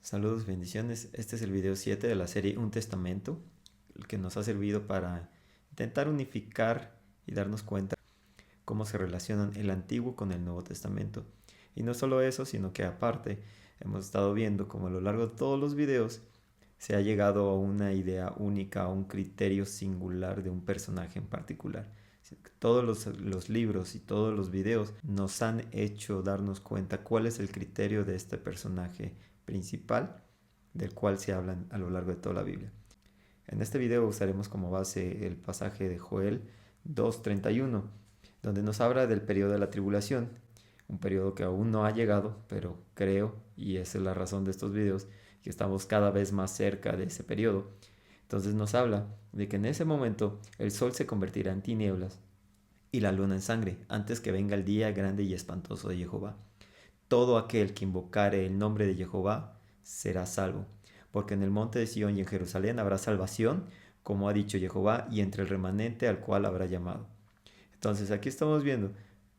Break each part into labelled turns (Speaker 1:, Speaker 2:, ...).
Speaker 1: Saludos, bendiciones. Este es el video 7 de la serie Un Testamento, el que nos ha servido para intentar unificar y darnos cuenta cómo se relacionan el Antiguo con el Nuevo Testamento. Y no solo eso, sino que aparte hemos estado viendo cómo a lo largo de todos los videos se ha llegado a una idea única, a un criterio singular de un personaje en particular. Todos los libros y todos los videos nos han hecho darnos cuenta cuál es el criterio de este personaje principal del cual se hablan a lo largo de toda la Biblia. En este video usaremos como base el pasaje de Joel 2:31, donde nos habla del periodo de la tribulación, un periodo que aún no ha llegado, pero creo, y esa es la razón de estos videos, que estamos cada vez más cerca de ese periodo. Entonces nos habla de que en ese momento el sol se convertirá en tinieblas y la luna en sangre, antes que venga el día grande y espantoso de Jehová. Todo aquel que invocare el nombre de Jehová será salvo, porque en el monte de Sión y en Jerusalén habrá salvación, como ha dicho Jehová, y entre el remanente al cual habrá llamado. Entonces aquí estamos viendo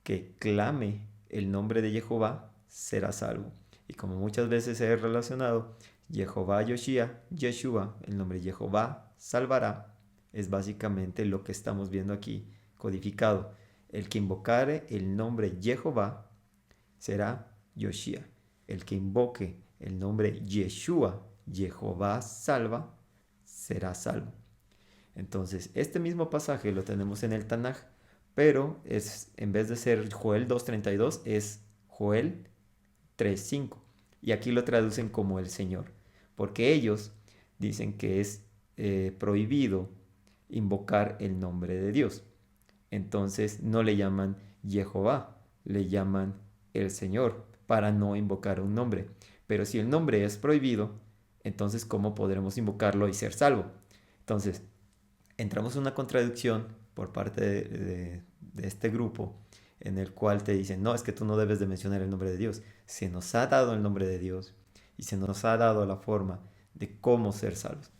Speaker 1: que clame el nombre de Jehová será salvo. Y como muchas veces he relacionado, Jehová Yoshia, Yeshua, el nombre Jehová salvará, es básicamente lo que estamos viendo aquí codificado. El que invocare el nombre Jehová será Yoshia. El que invoque el nombre Yeshua, Jehová salva, será salvo. Entonces, este mismo pasaje lo tenemos en el Tanaj, pero en vez de ser Joel 2:32, es Joel 3:5. Y aquí lo traducen como el Señor, porque ellos dicen que es prohibido invocar el nombre de Dios. Entonces no le llaman Jehová, le llaman el Señor para no invocar un nombre. Pero si el nombre es prohibido, entonces ¿cómo podremos invocarlo y ser salvo? Entonces, entramos en una contradicción por parte de este grupo en el cual te dicen, no, es que tú no debes de mencionar el nombre de Dios. Se nos ha dado el nombre de Dios y se nos ha dado la forma de cómo ser salvos.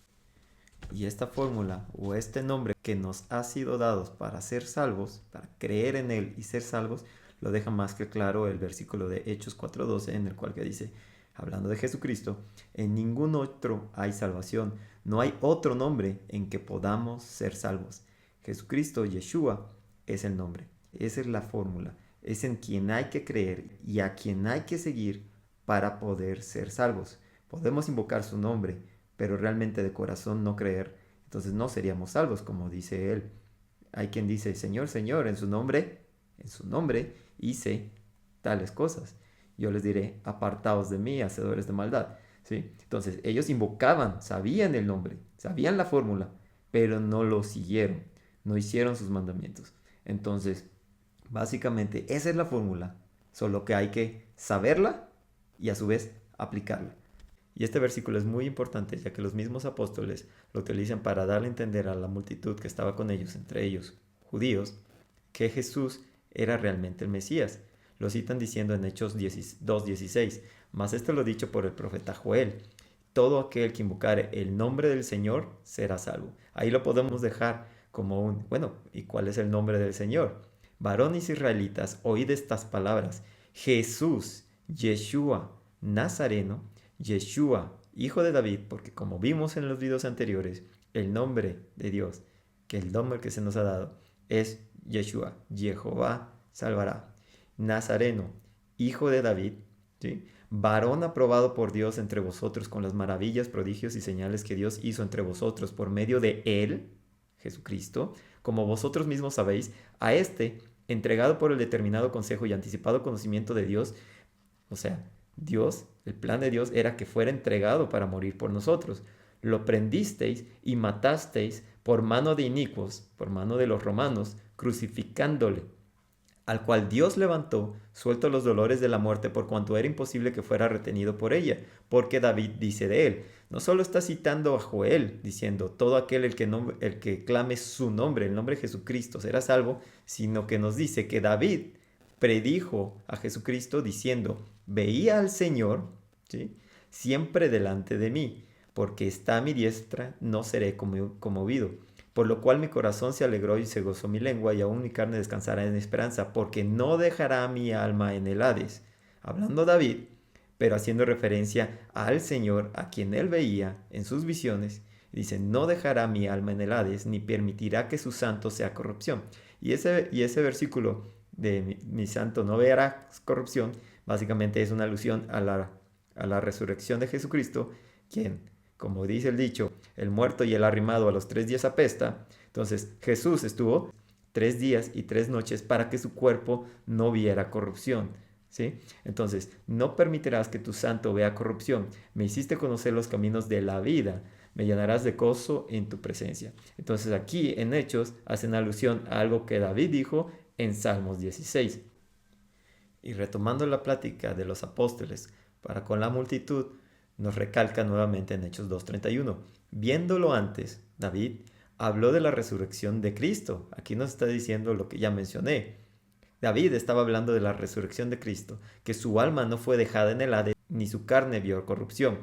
Speaker 1: Y esta fórmula o este nombre que nos ha sido dados para ser salvos, para creer en Él y ser salvos, lo deja más que claro el versículo de Hechos 4:12, en el cual que dice, hablando de Jesucristo, en ningún otro hay salvación, no hay otro nombre en que podamos ser salvos. Jesucristo, Yeshua, es el nombre, esa es la fórmula, es en quien hay que creer y a quien hay que seguir para poder ser salvos. Podemos invocar su nombre, pero realmente de corazón no creer, entonces no seríamos salvos, como dice él. Hay quien dice, Señor, Señor, en su nombre hice tales cosas. Yo les diré, apartaos de mí, hacedores de maldad. ¿Sí? Entonces, ellos invocaban, sabían el nombre, sabían la fórmula, pero no lo siguieron, no hicieron sus mandamientos. Entonces, básicamente, esa es la fórmula, solo que hay que saberla y a su vez aplicarla. Y este versículo es muy importante, ya que los mismos apóstoles lo utilizan para darle a entender a la multitud que estaba con ellos, entre ellos judíos, que Jesús era realmente el Mesías. Lo citan diciendo en Hechos 2:16, mas esto lo dicho por el profeta Joel, todo aquel que invocare el nombre del Señor será salvo. Ahí lo podemos dejar como bueno, ¿y cuál es el nombre del Señor? Varones israelitas, oíd estas palabras, Jesús, Yeshua, Nazareno, Yeshua, hijo de David, porque como vimos en los videos anteriores, el nombre de Dios, que el nombre que se nos ha dado, es Yeshua, Jehová salvará. Nazareno, hijo de David, ¿sí? Varón aprobado por Dios entre vosotros con las maravillas, prodigios y señales que Dios hizo entre vosotros por medio de él, Jesucristo, como vosotros mismos sabéis, a este, entregado por el determinado consejo y anticipado conocimiento de Dios, o sea, Dios, el plan de Dios era que fuera entregado para morir por nosotros. Lo prendisteis y matasteis por mano de inicuos, por mano de los romanos, crucificándole, al cual Dios levantó, suelto los dolores de la muerte, por cuanto era imposible que fuera retenido por ella, porque David dice de él. No solo está citando a Joel, diciendo, todo aquel el que clame su nombre, el nombre de Jesucristo, será salvo, sino que nos dice que David predijo a Jesucristo diciendo, veía al Señor, ¿sí?, siempre delante de mí, porque está a mi diestra, no seré conmovido. Por lo cual mi corazón se alegró y se gozó mi lengua, y aún mi carne descansará en esperanza, porque no dejará mi alma en el Hades. Hablando David, pero haciendo referencia al Señor, a quien él veía en sus visiones. Dice, no dejará mi alma en el Hades, ni permitirá que su santo sea corrupción. Y ese versículo de mi santo no verá corrupción, básicamente es una alusión a la resurrección de Jesucristo, quien, como dice el dicho, el muerto y el arrimado a los 3 días apesta. Entonces Jesús estuvo 3 días y 3 noches para que su cuerpo no viera corrupción. ¿Sí? Entonces, no permitirás que tu santo vea corrupción. Me hiciste conocer los caminos de la vida. Me llenarás de gozo en tu presencia. Entonces aquí en Hechos hacen alusión a algo que David dijo en Salmos 16. Y retomando la plática de los apóstoles para con la multitud, nos recalca nuevamente en Hechos 2:31. Viéndolo antes, David habló de la resurrección de Cristo. Aquí nos está diciendo lo que ya mencioné. David estaba hablando de la resurrección de Cristo, que su alma no fue dejada en el Hades, ni su carne vio corrupción.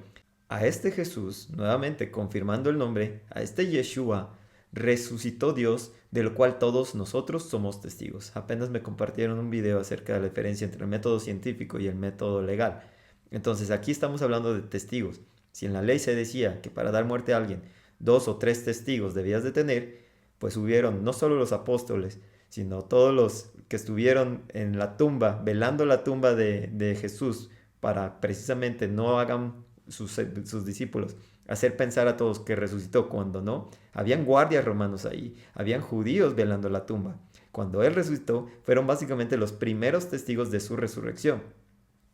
Speaker 1: A este Jesús, nuevamente confirmando el nombre, a este Yeshua, resucitó Dios, de lo cual todos nosotros somos testigos. Apenas me compartieron un video acerca de la diferencia entre el método científico y el método legal. Entonces aquí estamos hablando de testigos. Si en la ley se decía que para dar muerte a alguien 2 o 3 testigos debías de tener, pues hubieron no solo los apóstoles, sino todos los que estuvieron en la tumba, velando la tumba de Jesús, para precisamente no hagan sus discípulos hacer pensar a todos que resucitó, cuando no. Habían guardias romanos ahí, habían judíos velando la tumba. Cuando él resucitó, fueron básicamente los primeros testigos de su resurrección.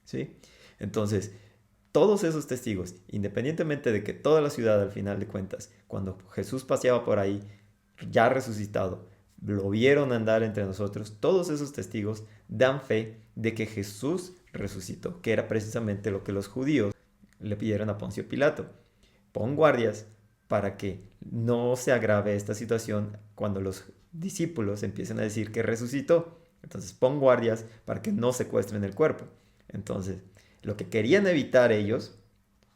Speaker 1: ¿Sí? Entonces, todos esos testigos, independientemente de que toda la ciudad, al final de cuentas, cuando Jesús paseaba por ahí, ya resucitado, lo vieron andar entre nosotros, todos esos testigos dan fe de que Jesús resucitó, que era precisamente lo que los judíos le pidieron a Poncio Pilato. Pon guardias para que no se agrave esta situación cuando los discípulos empiecen a decir que resucitó. Entonces pon guardias para que no secuestren el cuerpo. Entonces, lo que querían evitar ellos,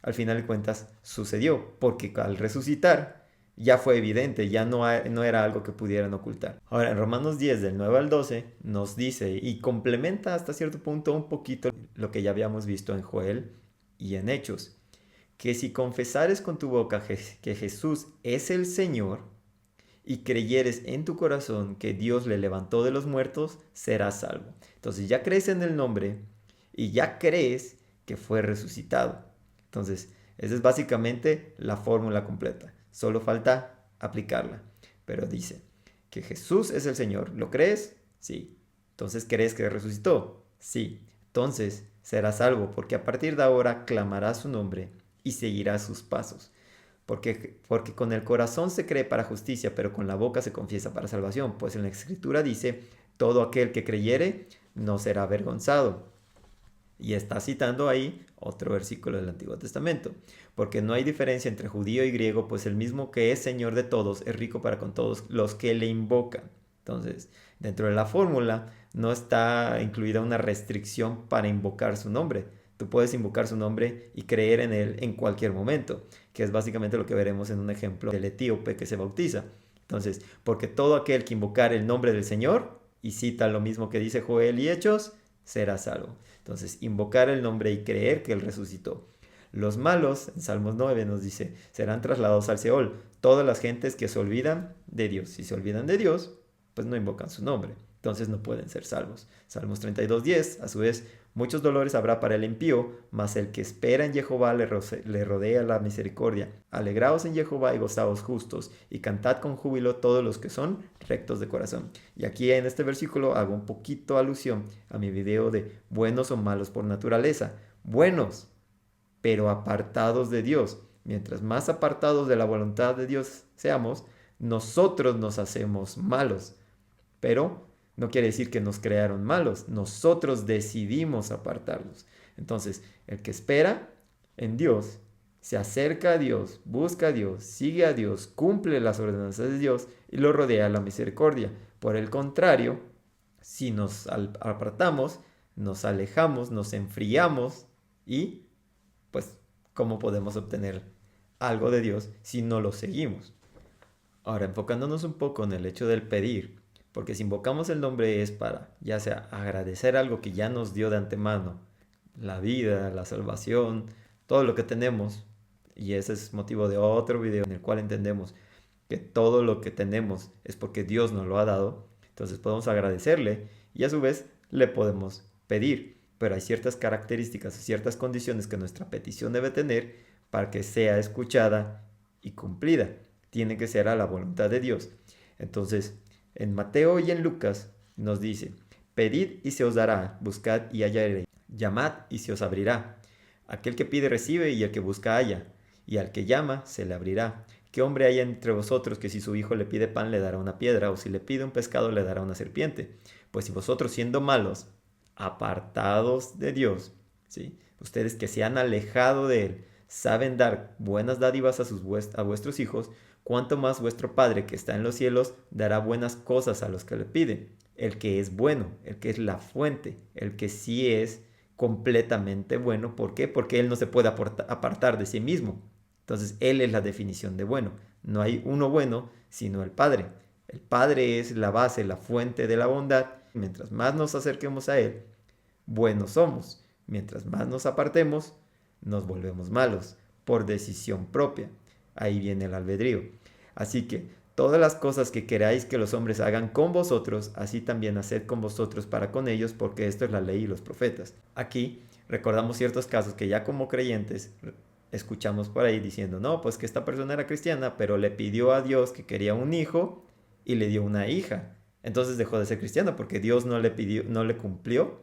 Speaker 1: al final de cuentas, sucedió, porque al resucitar ya fue evidente, ya no era algo que pudieran ocultar. Ahora, en Romanos 10, del 9 al 12, nos dice y complementa hasta cierto punto un poquito lo que ya habíamos visto en Joel y en Hechos, que si confesares con tu boca que Jesús es el Señor y creyeres en tu corazón que Dios le levantó de los muertos, serás salvo. Entonces ya crees en el nombre y ya crees que fue resucitado. Entonces, esa es básicamente la fórmula completa. Solo falta aplicarla. Pero dice que Jesús es el Señor. ¿Lo crees? Sí. Entonces, ¿crees que resucitó? Sí. Entonces, serás salvo, porque a partir de ahora clamarás su nombre y seguirás sus pasos. Porque con el corazón se cree para justicia, pero con la boca se confiesa para salvación. Pues en la Escritura dice, todo aquel que creyere no será avergonzado. Y está citando ahí otro versículo del Antiguo Testamento. Porque no hay diferencia entre judío y griego, pues el mismo que es Señor de todos es rico para con todos los que le invocan. Entonces, dentro de la fórmula no está incluida una restricción para invocar su nombre. Tú puedes invocar su nombre y creer en él en cualquier momento, que es básicamente lo que veremos en un ejemplo del etíope que se bautiza. Entonces, porque todo aquel que invocar el nombre del Señor, y cita lo mismo que dice Joel y Hechos, será salvo. Entonces, invocar el nombre y creer que él resucitó. Los malos, en Salmos 9 nos dice, serán trasladados al Seol. Todas las gentes que se olvidan de Dios. Si se olvidan de Dios, pues no invocan su nombre. Entonces no pueden ser salvos. Salmos 32:10, a su vez, muchos dolores habrá para el impío, mas el que espera en Jehová le rodea la misericordia. Alegraos en Jehová y gozaos justos, y cantad con júbilo todos los que son rectos de corazón. Y aquí en este versículo hago un poquito alusión a mi video de buenos o malos por naturaleza. Buenos, pero apartados de Dios. Mientras más apartados de la voluntad de Dios seamos, nosotros nos hacemos malos. Pero no quiere decir que nos crearon malos, nosotros decidimos apartarlos. Entonces, el que espera en Dios, se acerca a Dios, busca a Dios, sigue a Dios, cumple las ordenanzas de Dios y lo rodea la misericordia. Por el contrario, si nos apartamos, nos alejamos, nos enfriamos y, pues, ¿cómo podemos obtener algo de Dios si no lo seguimos? Ahora, enfocándonos un poco en el hecho del pedir, porque si invocamos el nombre es para, ya sea agradecer algo que ya nos dio de antemano, la vida, la salvación, todo lo que tenemos. Y ese es motivo de otro video en el cual entendemos que todo lo que tenemos es porque Dios nos lo ha dado. Entonces podemos agradecerle y a su vez le podemos pedir. Pero hay ciertas características, ciertas condiciones que nuestra petición debe tener para que sea escuchada y cumplida. Tiene que ser a la voluntad de Dios. Entonces, en Mateo y en Lucas nos dice, pedid y se os dará, buscad y hallaréis, llamad y se os abrirá. Aquel que pide recibe y el que busca halla, y al que llama se le abrirá. ¿Qué hombre hay entre vosotros que si su hijo le pide pan le dará una piedra, o si le pide un pescado le dará una serpiente? Pues si vosotros siendo malos, apartados de Dios, ¿sí? Ustedes que se han alejado de Él, saben dar buenas dádivas a vuestros hijos, cuánto más vuestro Padre que está en los cielos dará buenas cosas a los que le piden. El que es bueno, el que es la fuente, el que sí es completamente bueno. ¿Por qué? Porque Él no se puede apartar de sí mismo. Entonces Él es la definición de bueno. No hay uno bueno sino el Padre. El Padre es la base, la fuente de la bondad. Mientras más nos acerquemos a Él, buenos somos. Mientras más nos apartemos, nos volvemos malos por decisión propia. Ahí viene el albedrío. Así que todas las cosas que queráis que los hombres hagan con vosotros, así también haced con vosotros para con ellos, porque esto es la ley y los profetas. Aquí recordamos ciertos casos que ya como creyentes escuchamos por ahí diciendo, no, pues que esta persona era cristiana, pero le pidió a Dios que quería un hijo y le dio una hija. Entonces dejó de ser cristiano porque Dios no le pidió, no le cumplió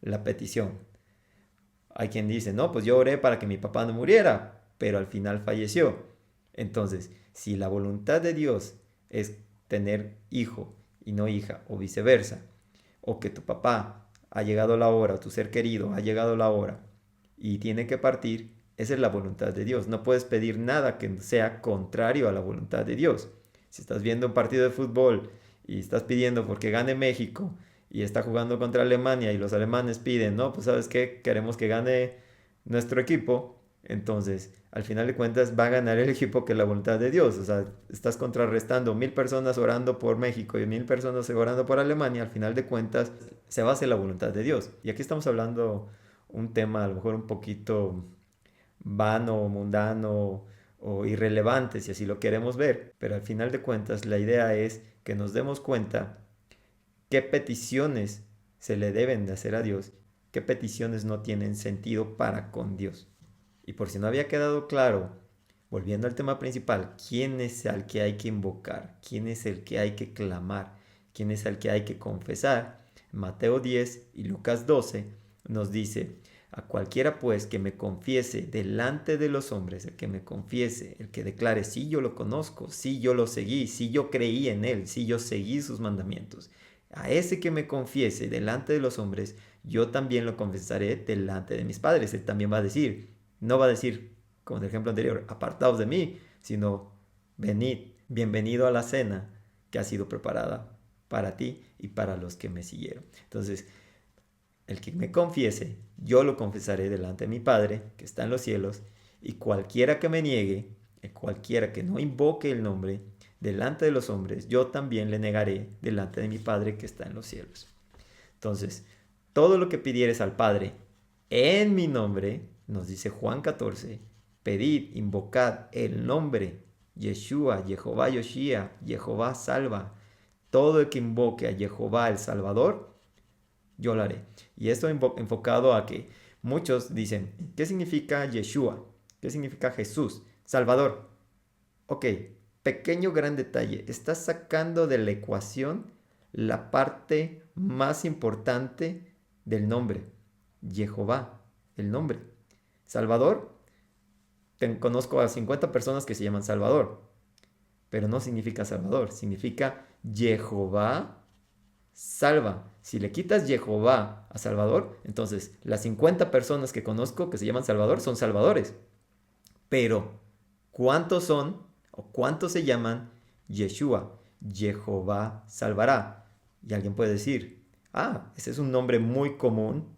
Speaker 1: la petición. Hay quien dice, no, pues yo oré para que mi papá no muriera, pero al final falleció. Entonces, si la voluntad de Dios es tener hijo y no hija, o viceversa, o que tu papá ha llegado la hora, o tu ser querido ha llegado la hora y tiene que partir, esa es la voluntad de Dios. No puedes pedir nada que sea contrario a la voluntad de Dios. Si estás viendo un partido de fútbol y estás pidiendo porque gane México y está jugando contra Alemania y los alemanes piden, no, pues sabes qué, queremos que gane nuestro equipo, entonces al final de cuentas va a ganar el equipo que es la voluntad de Dios. O sea, estás contrarrestando 1000 personas orando por México y 1000 personas orando por Alemania, al final de cuentas se va a hacer la voluntad de Dios. Y aquí estamos hablando un tema a lo mejor un poquito vano, mundano o irrelevante si así lo queremos ver, pero al final de cuentas la idea es que nos demos cuenta qué peticiones se le deben de hacer a Dios, qué peticiones no tienen sentido para con Dios. Y por si no había quedado claro, volviendo al tema principal, ¿quién es al que hay que invocar? ¿Quién es el que hay que clamar? ¿Quién es el que hay que confesar? Mateo 10 y Lucas 12 nos dice, a cualquiera pues que me confiese delante de los hombres, el que me confiese, el que declare, sí yo lo conozco, sí yo lo seguí, sí yo creí en él, sí yo seguí sus mandamientos. A ese que me confiese delante de los hombres, yo también lo confesaré delante de mis padres. Él también va a decir, no va a decir, como en el ejemplo anterior, apartaos de mí, sino venid, bienvenido a la cena que ha sido preparada para ti y para los que me siguieron. Entonces, el que me confiese, yo lo confesaré delante de mi Padre, que está en los cielos, y cualquiera que me niegue, cualquiera que no invoque el nombre delante de los hombres, yo también le negaré delante de mi Padre que está en los cielos. Entonces, todo lo que pidieres al Padre en mi nombre, nos dice Juan 14, pedid, invocad el nombre, Yeshua, Jehová Yoshia, Jehová salva. Todo el que invoque a Jehová el Salvador, yo lo haré. Y esto enfocado a que muchos dicen, ¿qué significa Yeshua? ¿Qué significa Jesús? Salvador. Ok, pequeño gran detalle. Estás sacando de la ecuación la parte más importante del nombre. Jehová, el nombre. Salvador, conozco a 50 personas que se llaman Salvador, pero no significa Salvador, significa Jehová salva. Si le quitas Jehová a Salvador, entonces las 50 personas que conozco que se llaman Salvador son salvadores. Pero, ¿cuántos son o cuántos se llaman Yeshua? Jehová salvará. Y alguien puede decir, ese es un nombre muy común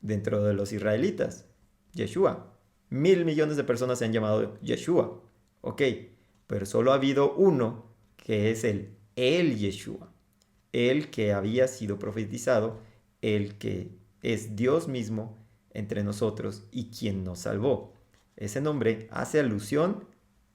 Speaker 1: dentro de los israelitas. Yeshua. 1000 millones de personas se han llamado Yeshua. Ok, pero solo ha habido uno que es el Yeshua. El que había sido profetizado, el que es Dios mismo, entre nosotros y quien nos salvó. Ese nombre hace alusión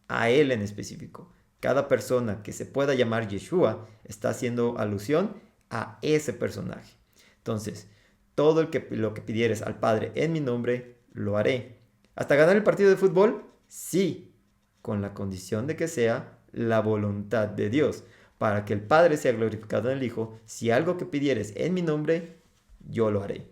Speaker 1: a él en específico. Cada persona que se pueda llamar Yeshua está haciendo alusión a ese personaje. Entonces, todo lo que pidieres al Padre en mi nombre, lo haré. ¿Hasta ganar el partido de fútbol? Sí, con la condición de que sea la voluntad de Dios. Para que el Padre sea glorificado en el Hijo, si algo que pidieres en mi nombre, yo lo haré.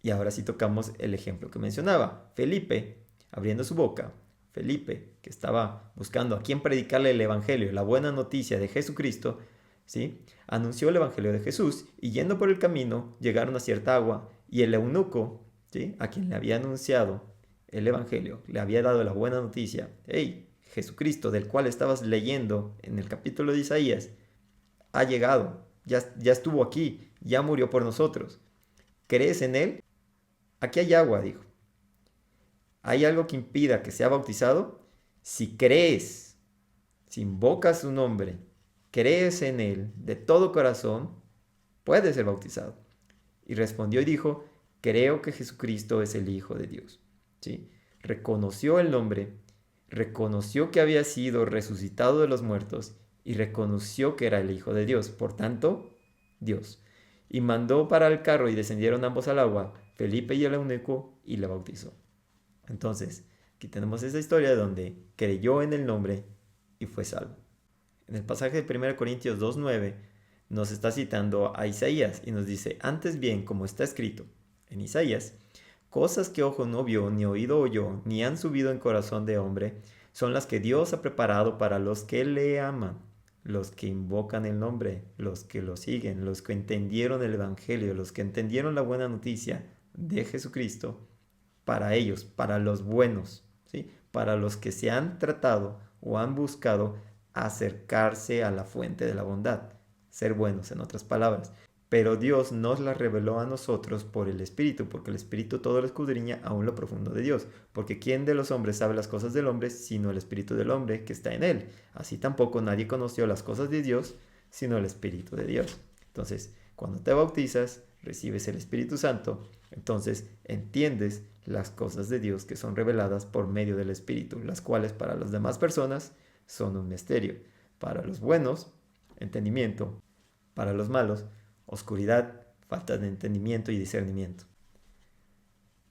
Speaker 1: Y ahora sí tocamos el ejemplo que mencionaba. Felipe, abriendo su boca, Felipe, que estaba buscando a quién predicarle el Evangelio, la buena noticia de Jesucristo, ¿sí? Anunció el Evangelio de Jesús y yendo por el camino llegaron a cierta agua y el eunuco, ¿sí? A quien le había anunciado el Evangelio, le había dado la buena noticia. Hey, Jesucristo, del cual estabas leyendo en el capítulo de Isaías, ha llegado, ya estuvo aquí, ya murió por nosotros. ¿Crees en él? Aquí hay agua, dijo. ¿Hay algo que impida que sea bautizado? Si crees, si invocas su nombre, crees en él de todo corazón, puedes ser bautizado. Y respondió y dijo, creo que Jesucristo es el Hijo de Dios. ¿Sí? Reconoció el nombre, reconoció que había sido resucitado de los muertos y reconoció que era el Hijo de Dios. Por tanto, Dios. Y mandó para el carro y descendieron ambos al agua, Felipe y el eunuco, y le bautizó. Entonces, aquí tenemos esa historia donde creyó en el nombre y fue salvo. En el pasaje de 1 Corintios 2:9 nos está citando a Isaías y nos dice, antes bien, como está escrito en Isaías, cosas que ojo no vio, ni oído oyó, ni han subido en corazón de hombre, son las que Dios ha preparado para los que le aman, los que invocan el nombre, los que lo siguen, los que entendieron el Evangelio, los que entendieron la buena noticia de Jesucristo, para ellos, para los buenos, ¿sí? Para los que se han tratado o han buscado acercarse a la fuente de la bondad, ser buenos en otras palabras. Pero Dios nos la reveló a nosotros por el Espíritu, porque el Espíritu todo lo escudriña aún lo profundo de Dios. Porque ¿quién de los hombres sabe las cosas del hombre sino el Espíritu del hombre que está en él? Así tampoco nadie conoció las cosas de Dios sino el Espíritu de Dios. Entonces, cuando te bautizas, recibes el Espíritu Santo, entonces entiendes las cosas de Dios que son reveladas por medio del Espíritu, las cuales para las demás personas son un misterio. Para los buenos, entendimiento. Para los malos, oscuridad, falta de entendimiento y discernimiento.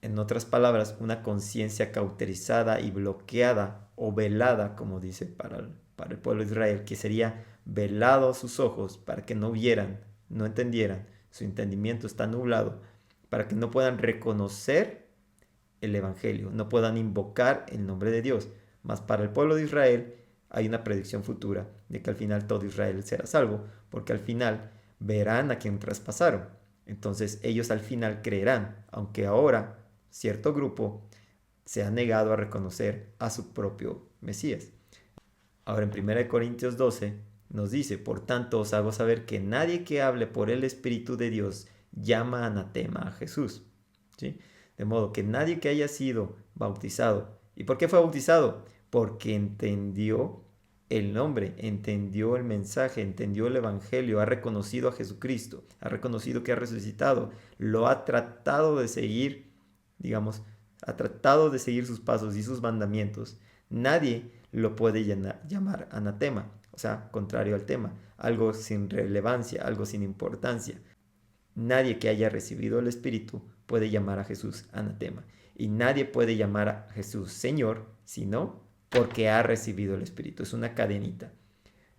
Speaker 1: En otras palabras, una conciencia cauterizada y bloqueada o velada, como dice para el pueblo de Israel, que sería velado a sus ojos para que no vieran, no entendieran, su entendimiento está nublado, para que no puedan reconocer el Evangelio, no puedan invocar el nombre de Dios. Mas para el pueblo de Israel hay una predicción futura de que al final todo Israel será salvo, porque al final verán a quien traspasaron. Entonces ellos al final creerán, aunque ahora cierto grupo se ha negado a reconocer a su propio Mesías. Ahora en 1 Corintios 12 nos dice, por tanto os hago saber que nadie que hable por el Espíritu de Dios llama anatema a Jesús. ¿Sí? De modo que nadie que haya sido bautizado. ¿Y por qué fue bautizado? Porque entendió el nombre, entendió el mensaje, entendió el Evangelio, ha reconocido a Jesucristo, ha reconocido que ha resucitado, lo ha tratado de seguir, digamos, ha tratado de seguir sus pasos y sus mandamientos. Nadie lo puede llamar anatema, o sea, contrario al tema, algo sin relevancia, algo sin importancia. Nadie que haya recibido el Espíritu puede llamar a Jesús anatema. Y nadie puede llamar a Jesús Señor, sino porque ha recibido el Espíritu. Es una cadenita.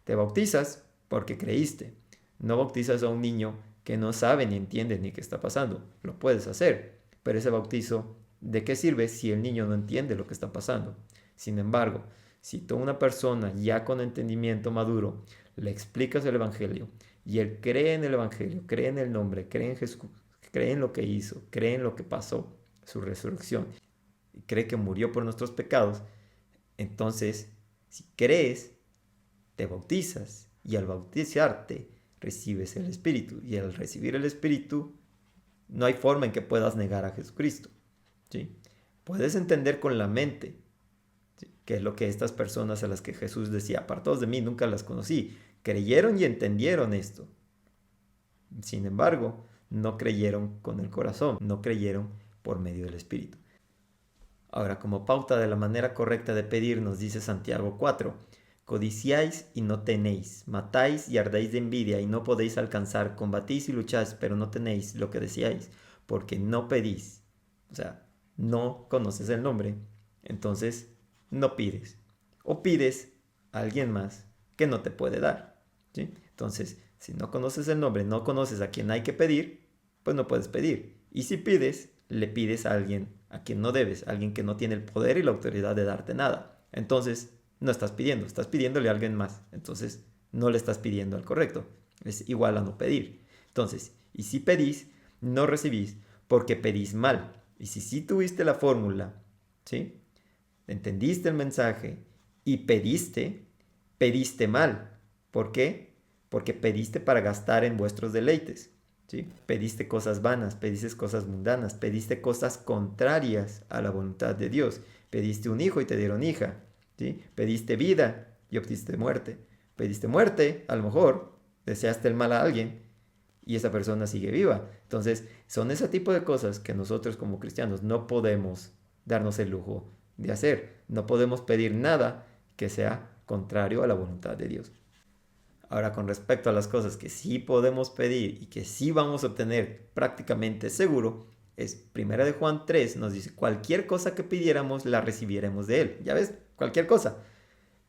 Speaker 1: Te bautizas porque creíste. No bautizas a un niño que no sabe ni entiende ni qué está pasando. Lo puedes hacer, pero ese bautizo, ¿de qué sirve si el niño no entiende lo que está pasando? Sin embargo, si tú a una persona ya con entendimiento maduro le explicas el Evangelio y él cree en el Evangelio, cree en el nombre, cree en Jesús, cree en lo que hizo, cree en lo que pasó, su resurrección, y cree que murió por nuestros pecados, entonces, si crees, te bautizas y al bautizarte recibes el Espíritu. Y al recibir el Espíritu, no hay forma en que puedas negar a Jesucristo. ¿Sí? Puedes entender con la mente, ¿sí?, que es lo que estas personas a las que Jesús decía, apartados de mí, nunca las conocí, creyeron y entendieron esto. Sin embargo, no creyeron con el corazón, no creyeron por medio del Espíritu. Ahora, como pauta de la manera correcta de pedir, nos dice Santiago 4, codiciáis y no tenéis, matáis y ardéis de envidia y no podéis alcanzar, combatís y lucháis, pero no tenéis lo que deseáis, porque no pedís. O sea, no conoces el nombre, entonces no pides. O pides a alguien más que no te puede dar, ¿sí? Entonces, si no conoces el nombre, no conoces a quien hay que pedir, pues no puedes pedir. Y si pides, le pides a alguien a quien no debes, a alguien que no tiene el poder y la autoridad de darte nada. Entonces, no estás pidiendo, estás pidiéndole a alguien más. Entonces, no le estás pidiendo al correcto. Es igual a no pedir. Entonces, y si pedís, no recibís porque pedís mal. Y si sí tuviste la fórmula, ¿sí? Entendiste el mensaje y pediste mal. ¿Por qué? Porque pediste para gastar en vuestros deleites. ¿Sí? Pediste cosas vanas, pediste cosas mundanas, pediste cosas contrarias a la voluntad de Dios. Pediste un hijo y te dieron hija. ¿Sí? Pediste vida y obtuviste muerte. Pediste muerte, a lo mejor deseaste el mal a alguien y esa persona sigue viva. Entonces, son ese tipo de cosas que nosotros como cristianos no podemos darnos el lujo de hacer. No podemos pedir nada que sea contrario a la voluntad de Dios. Ahora, con respecto a las cosas que sí podemos pedir y que sí vamos a obtener prácticamente seguro, es 1 de Juan 3 nos dice, cualquier cosa que pidiéramos la recibiéramos de Él. Ya ves, cualquier cosa.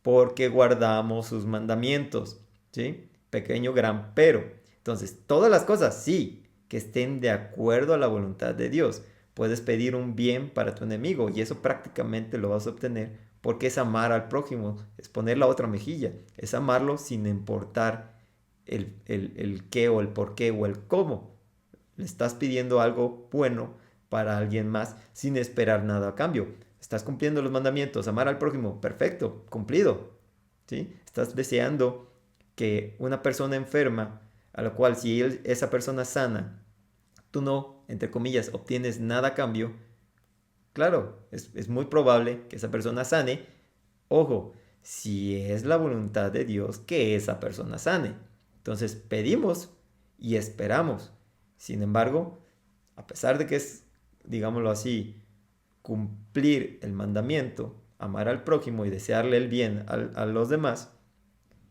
Speaker 1: Porque guardamos sus mandamientos, ¿sí? Pequeño gran pero. Entonces, todas las cosas, sí, que estén de acuerdo a la voluntad de Dios. Puedes pedir un bien para tu enemigo y eso prácticamente lo vas a obtener porque es amar al prójimo, es poner la otra mejilla, es amarlo sin importar el qué o el por qué o el cómo. Le estás pidiendo algo bueno para alguien más sin esperar nada a cambio. Estás cumpliendo los mandamientos, amar al prójimo, perfecto, cumplido. ¿Sí? Estás deseando que una persona enferma, a la cual si esa persona sana, tú no, entre comillas, obtienes nada a cambio, claro, es muy probable que esa persona sane. Ojo, si es la voluntad de Dios que esa persona sane. Entonces pedimos y esperamos. Sin embargo, a pesar de que es, digámoslo así, cumplir el mandamiento, amar al prójimo y desearle el bien a los demás,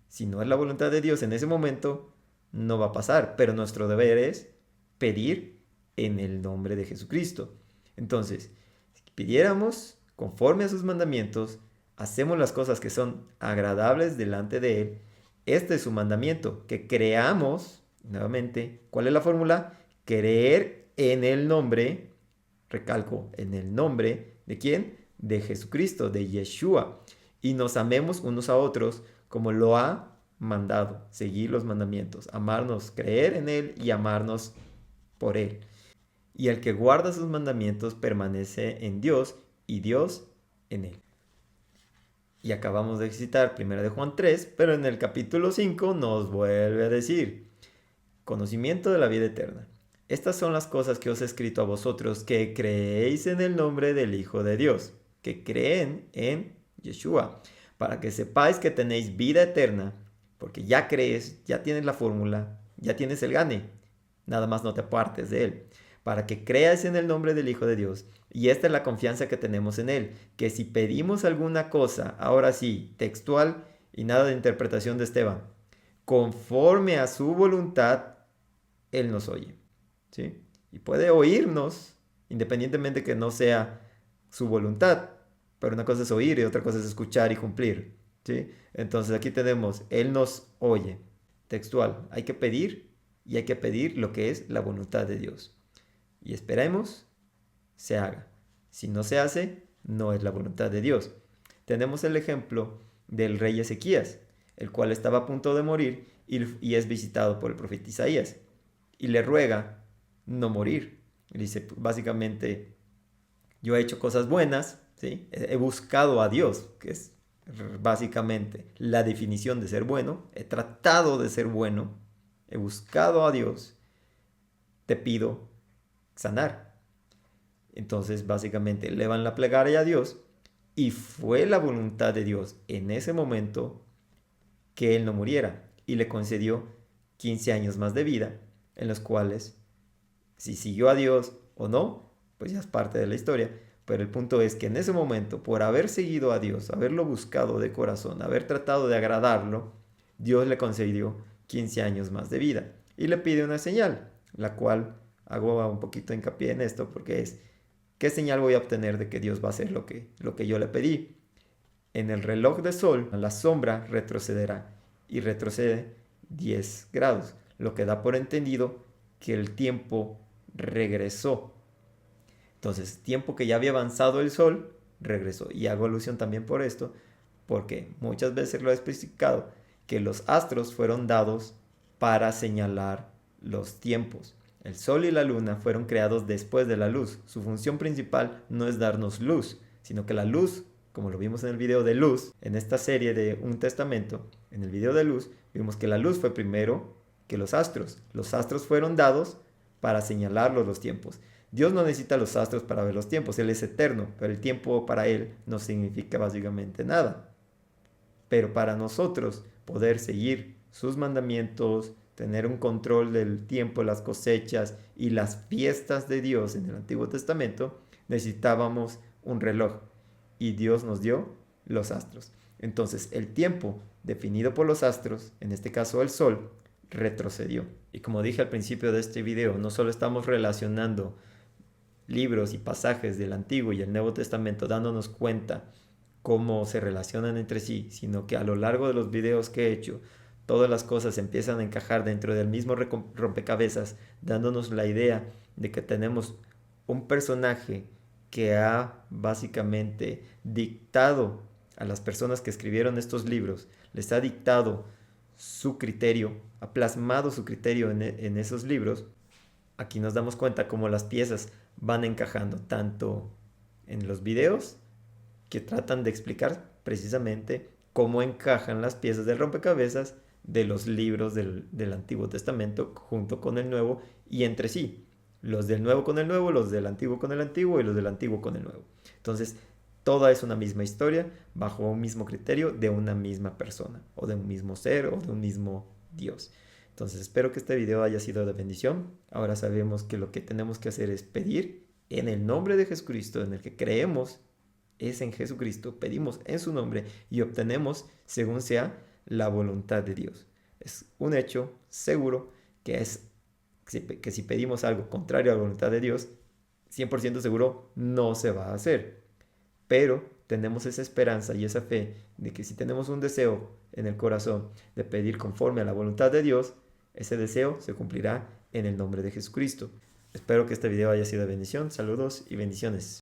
Speaker 1: si no es la voluntad de Dios en ese momento, no va a pasar. Pero nuestro deber es pedir en el nombre de Jesucristo. Entonces, si pidiéramos conforme a sus mandamientos, hacemos las cosas que son agradables delante de Él. Este es su mandamiento, que creamos, nuevamente, ¿cuál es la fórmula? Creer en el nombre, recalco, en el nombre, ¿de quién? De Jesucristo, de Yeshua. Y nos amemos unos a otros como lo ha mandado, seguir los mandamientos, amarnos, creer en Él y amarnos por Él. Y el que guarda sus mandamientos permanece en Dios y Dios en Él. Y acabamos de citar 1 de Juan 3, pero en el capítulo 5 nos vuelve a decir, conocimiento de la vida eterna. Estas son las cosas que os he escrito a vosotros que creéis en el nombre del Hijo de Dios, que creen en Yeshua, para que sepáis que tenéis vida eterna, porque ya crees, ya tienes la fórmula, ya tienes el gane, nada más no te apartes de él, para que creas en el nombre del Hijo de Dios. Y esta es la confianza que tenemos en Él, que si pedimos alguna cosa, ahora sí, textual y nada de interpretación de Esteban, conforme a su voluntad, Él nos oye. ¿Sí? Y puede oírnos, independientemente que no sea su voluntad, pero una cosa es oír y otra cosa es escuchar y cumplir. ¿Sí? Entonces aquí tenemos, Él nos oye, textual, hay que pedir y hay que pedir lo que es la voluntad de Dios. Y esperemos se haga. Si no se hace, no es la voluntad de Dios. Tenemos el ejemplo del rey Ezequías, el cual estaba a punto de morir y es visitado por el profeta Isaías. Y le ruega no morir. Dice, básicamente, yo he hecho cosas buenas, ¿sí? He buscado a Dios, que es básicamente la definición de ser bueno. He tratado de ser bueno. He buscado a Dios. Te pido sanar. Entonces, básicamente, elevan la plegaria a Dios y fue la voluntad de Dios en ese momento que él no muriera y le concedió 15 años más de vida, en los cuales Si siguió a Dios o no, pues ya es parte de la historia. Pero el punto es que en ese momento, por haber seguido a Dios, haberlo buscado de corazón, haber tratado de agradarlo, Dios le concedió 15 años más de vida. Y le pide una señal, la cual hago un poquito de hincapié en esto porque es, ¿qué señal voy a obtener de que Dios va a hacer lo que yo le pedí? En el reloj de sol, la sombra retrocederá y retrocede 10 grados, lo que da por entendido que el tiempo regresó. Entonces, tiempo que ya había avanzado el sol, regresó. Y hago alusión también por esto, porque muchas veces lo he especificado, que los astros fueron dados para señalar los tiempos. El sol y la luna fueron creados después de la luz. Su función principal no es darnos luz, sino que la luz, como lo vimos en el video de luz, en esta serie de Un Testamento, en el video de luz, vimos que la luz fue primero que los astros. Los astros fueron dados para señalarlos los tiempos. Dios no necesita los astros para ver los tiempos, Él es eterno, pero el tiempo para Él no significa básicamente nada. Pero para nosotros poder seguir sus mandamientos, tener un control del tiempo, las cosechas y las fiestas de Dios en el Antiguo Testamento, necesitábamos un reloj y Dios nos dio los astros. Entonces el tiempo definido por los astros, en este caso el sol, retrocedió. Y como dije al principio de este video, no solo estamos relacionando libros y pasajes del Antiguo y el Nuevo Testamento dándonos cuenta cómo se relacionan entre sí, sino que a lo largo de los videos que he hecho, todas las cosas empiezan a encajar dentro del mismo rompecabezas, dándonos la idea de que tenemos un personaje que ha básicamente dictado a las personas que escribieron estos libros, les ha dictado su criterio, ha plasmado su criterio en esos libros. Aquí nos damos cuenta cómo las piezas van encajando tanto en los videos que tratan de explicar precisamente cómo encajan las piezas del rompecabezas de los libros del Antiguo Testamento junto con el Nuevo y entre sí. Los del Nuevo con el Nuevo, los del Antiguo con el Antiguo y los del Antiguo con el Nuevo. Entonces, toda es una misma historia bajo un mismo criterio de una misma persona o de un mismo ser o de un mismo Dios. Entonces espero que este video haya sido de bendición. Ahora sabemos que lo que tenemos que hacer es pedir en el nombre de Jesucristo, en el que creemos es en Jesucristo, pedimos en su nombre y obtenemos según sea la voluntad de Dios. Es un hecho seguro que si pedimos algo contrario a la voluntad de Dios, 100% seguro no se va a hacer. Pero tenemos esa esperanza y esa fe de que si tenemos un deseo en el corazón de pedir conforme a la voluntad de Dios, ese deseo se cumplirá en el nombre de Jesucristo. Espero que este video haya sido de bendición. Saludos y bendiciones.